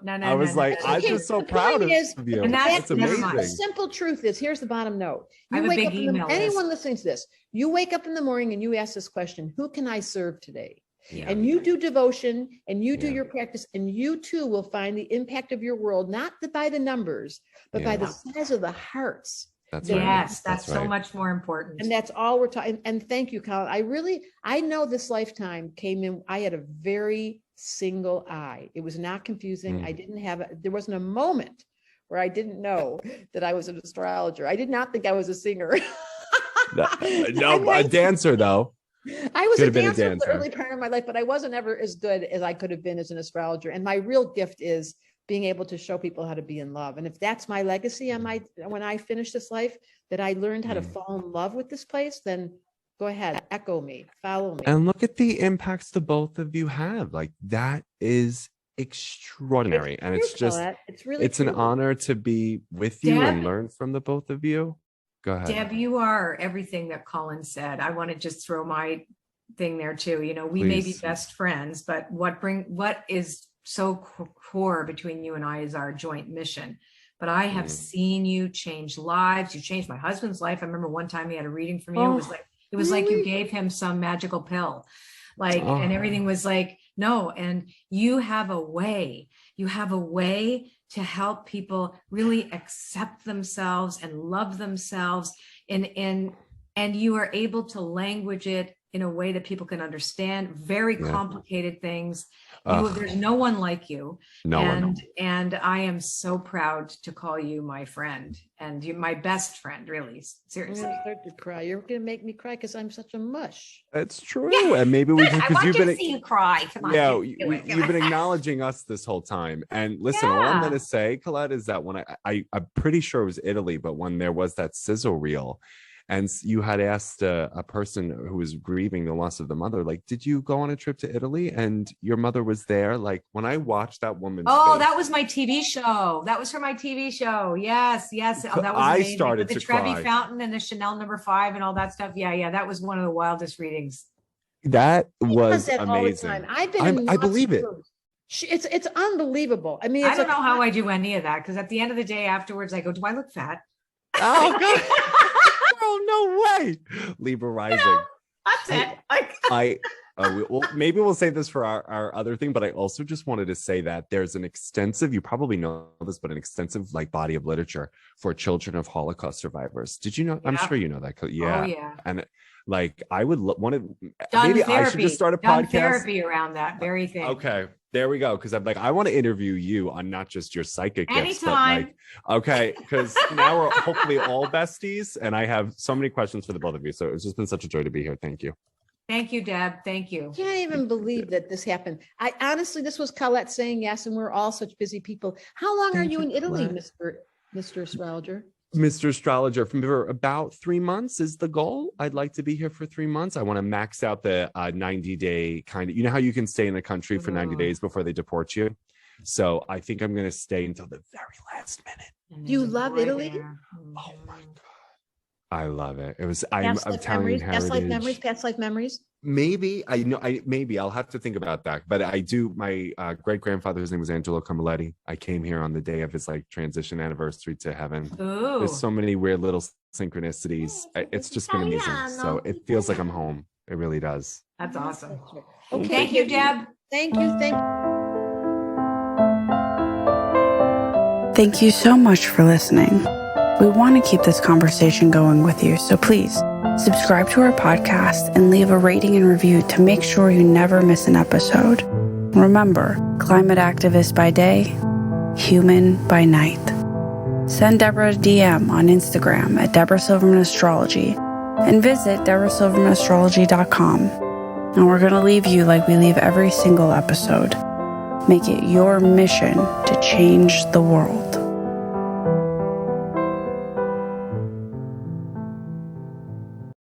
No. I was like, I'm just so proud of you. And that's amazing. The simple truth is, here's the bottom note. I have a big email list. Anyone listening to this, you wake up in the morning and you ask this question: who can I serve today? Yeah. And you do devotion and you do your practice, and you too will find the impact of your world, not by the numbers, but by the size of the hearts. That's that's so much more important. And that's all we're talking. And thank you, Colin. I know this lifetime came in. I had a very single eye. It was not confusing. I didn't there wasn't a moment where I didn't know that I was an astrologer. I did not think I was a singer. No, a dancer though. I was Could a have been a dancer in the dancer. early part of my life, but I wasn't ever as good as I could have been as an astrologer. And my real gift is being able to show people how to be in love. And if that's my legacy on when I finish this life, that I learned how to fall in love with this place, then go ahead, echo me, follow me. And look at the impacts the both of you have. Like that is extraordinary. And it's just, it's really it's an honor to be with you and learn from the both of you. Go ahead. Deb, you are everything that Colin said. I want to just throw my thing there too. You know, we may be best friends, but what is so core between you and I is our joint mission. But I have seen you change lives. You changed my husband's life. I remember one time he had a reading from you. It was like you gave him some magical pill, and everything was like, no. And you have a way to help people really accept themselves and love themselves. And you are able to language it in a way that people can understand very complicated things. There's no one like you. And I am so proud to call you my friend, and you my best friend, really. Seriously. I'm gonna start to cry. You're gonna make me cry because I'm such a mush. It's true. And maybe we just, because you've been, see you cry. Come on, yeah, you've been acknowledging us this whole time. And listen, all I'm gonna say, Colette, is that when I'm pretty sure it was Italy, but when there was that sizzle reel, and you had asked a person who was grieving the loss of the mother, like, did you go on a trip to Italy? And your mother was there. Like, when I watched that woman's face, that was my TV show. That was for my TV show. Yes. Oh, that was I amazing. started With the Trevi fountain and the Chanel No. 5 and all that stuff. Yeah. That was one of the wildest readings. That was that amazing. all the time. I've been I believe it. It's unbelievable. I mean, I don't know how I do any of that, because at the end of the day afterwards, I go, do I look fat? Oh, God. Oh, no way. Libra rising. That's it. Well, maybe we'll save this for our other thing, but I also just wanted to say that there's an extensive, you probably know this, but an extensive body of literature for children of Holocaust survivors. Did you know? Yeah. I'm sure you know that. Yeah. Oh, yeah. And I would want to, maybe therapy. I should just start a podcast. Therapy around that very thing. Okay. There we go. Because I'm like, I want to interview you on not just your psychic gifts, but anytime. Okay. Because now we're hopefully all besties, and I have so many questions for the both of you. So it's just been such a joy to be here. Thank you. Thank you, Deb. Thank you. I can't even believe that this happened. I honestly, this was Colette saying yes, and we're all such busy people. How long are you in Italy, Mr. Astrologer? Mr. Astrologer, for about 3 months is the goal. I'd like to be here for 3 months. I want to max out the 90-day kind of, you know how you can stay in a country for 90 days before they deport you? So I think I'm going to stay until the very last minute. Do you love Italy? Oh my God. I love it. It was, I'm Italian heritage. Past life memories. Maybe maybe I'll have to think about that. But I do. My great grandfather, his name was Angelo Camilletti. I came here on the day of his transition anniversary to heaven. Ooh. There's so many weird little synchronicities. It's just been amazing. So it feels like I'm home. It really does. That's awesome. Okay. Thank you, Deb. Thank you. Thank you so much for listening. We want to keep this conversation going with you, so please subscribe to our podcast and leave a rating and review to make sure you never miss an episode. Remember, climate activist by day, human by night. Send Debra a DM on Instagram at Debra Silverman Astrology and visit DebraSilvermanAstrology.com. And we're going to leave you like we leave every single episode. Make it your mission to change the world.